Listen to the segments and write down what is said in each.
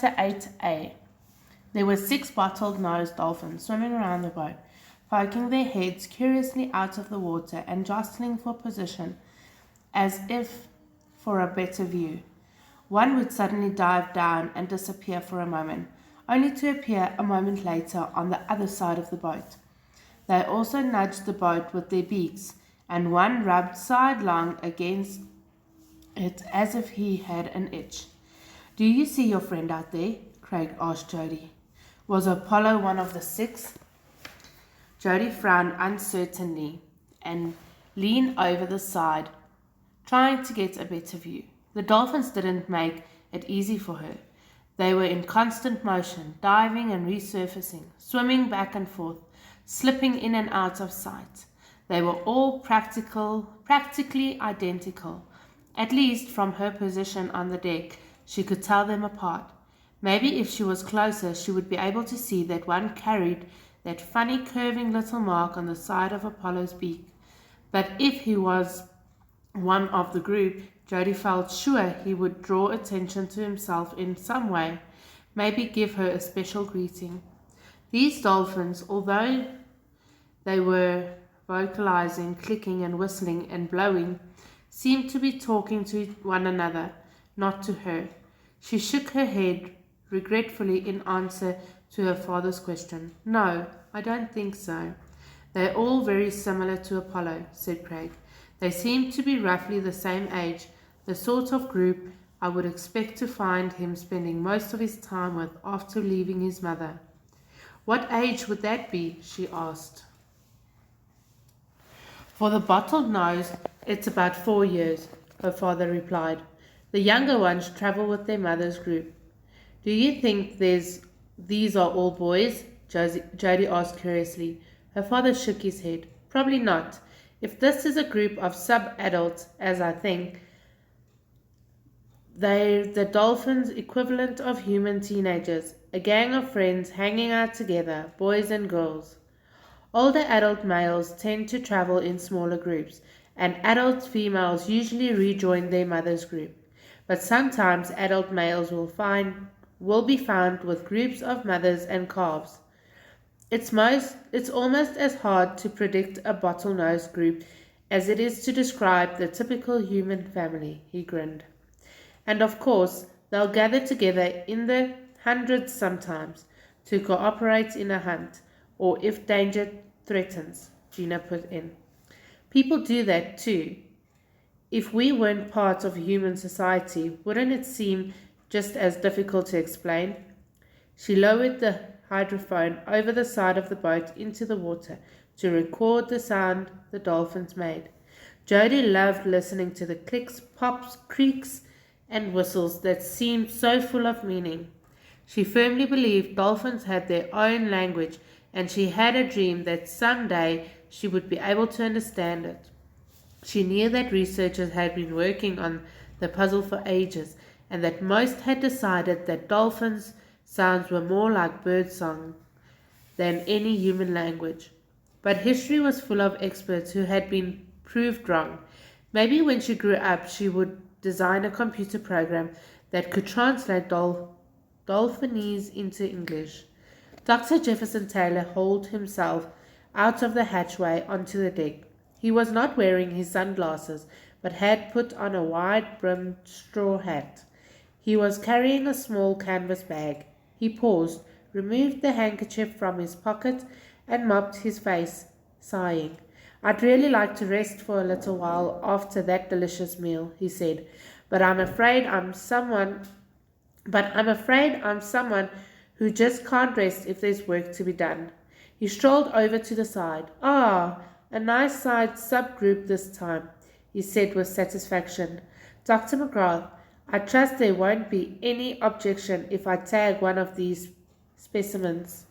Chapter 8a. There were 6 bottle-nosed dolphins swimming around the boat, poking their heads curiously out of the water and jostling for position as if for a better view. One would suddenly dive down and disappear for a moment, only to appear a moment later on the other side of the boat. They also nudged the boat with their beaks, and one rubbed sidelong against it as if he had an itch. "Do you see your friend out there?" Craig asked Jody. "Was Apollo one of the 6? Jody frowned uncertainly and leaned over the side, trying to get a better view. The dolphins didn't make it easy for her. They were in constant motion, diving and resurfacing, swimming back and forth, slipping in and out of sight. They were all practically identical. At least from her position on the deck, she could tell them apart. Maybe if she was closer, she would be able to see that one carried that funny curving little mark on the side of Apollo's beak. But if he was one of the group, Jody felt sure he would draw attention to himself in some way, maybe give her a special greeting. These dolphins, although they were vocalizing, clicking and whistling and blowing, seemed to be talking to one another, not to her. She shook her head regretfully in answer to her father's question. "No, I don't think so. They're all very similar to Apollo," said Craig. "They seem to be roughly the same age, the sort of group I would expect to find him spending most of his time with after leaving his mother." "What age would that be?" she asked. "For the bottled nose, it's about 4 years," her father replied. "The younger ones travel with their mother's group." "Do you think these are all boys?" Jody asked curiously. Her father shook his head. "Probably not. If this is a group of sub-adults, as I think, they're the dolphins' equivalent of human teenagers, a gang of friends hanging out together, boys and girls. Older adult males tend to travel in smaller groups, and adult females usually rejoin their mother's group. But sometimes adult males will be found with groups of mothers and calves. It's almost as hard to predict a bottlenose group as it is to describe the typical human family," he grinned. "And of course, they'll gather together in the hundreds sometimes to cooperate in a hunt, or if danger threatens," Gina put in. "People do that too. If we weren't part of human society, wouldn't it seem just as difficult to explain?" She lowered the hydrophone over the side of the boat into the water to record the sound the dolphins made. Jody loved listening to the clicks, pops, creaks, and whistles that seemed so full of meaning. She firmly believed dolphins had their own language, and she had a dream that someday she would be able to understand it. She knew that researchers had been working on the puzzle for ages, and that most had decided that dolphins' sounds were more like bird song than any human language. But history was full of experts who had been proved wrong. Maybe when she grew up, she would design a computer program that could translate Dolphinese into English. Dr. Jefferson Taylor hauled himself out of the hatchway onto the deck. He was not wearing his sunglasses, but had put on a wide-brimmed straw hat. He was carrying a small canvas bag. He paused, removed the handkerchief from his pocket, and mopped his face, sighing. "I'd really like to rest for a little while after that delicious meal," he said, but I'm afraid I'm someone who just can't rest if there's work to be done." He strolled over to the side. "Ah, a nice side subgroup this time," he said with satisfaction. "Dr. McGrath, I trust there won't be any objection if I tag one of these specimens."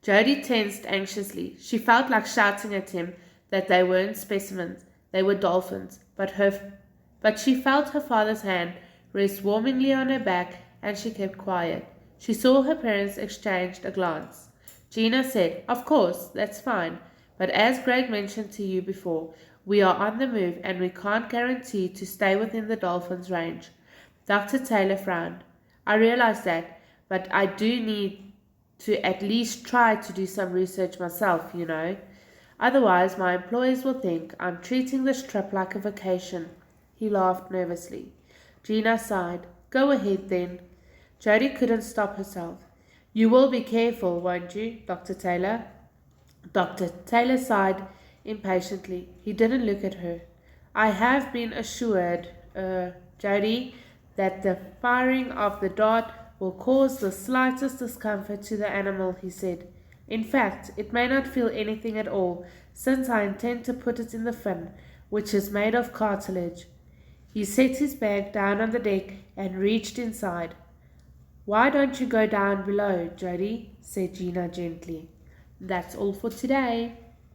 Jody tensed anxiously. She felt like shouting at him that they weren't specimens, they were dolphins, but she felt her father's hand rest warmingly on her back, and she kept quiet. She saw her parents exchange a glance. Gina said, "Of course, that's fine, but as Greg mentioned to you before, we are on the move and we can't guarantee to stay within the dolphins' range. Dr. Taylor frowned. I realize that, but I do need to at least try to do some research myself, you know. Otherwise, my employers will think I'm treating this trip like a vacation. He laughed nervously. Gina sighed. Go ahead then. Jody couldn't stop herself. You will be careful, won't you, Dr. Taylor? Dr. Taylor sighed impatiently. He didn't look at her. I have been assured, Jody, that the firing of the dart will cause the slightest discomfort to the animal, he said. In fact, it may not feel anything at all, since I intend to put it in the fin, which is made of cartilage. He set his bag down on the deck and reached inside. Why don't you go down below, Jody? Said Gina gently. That's all for today.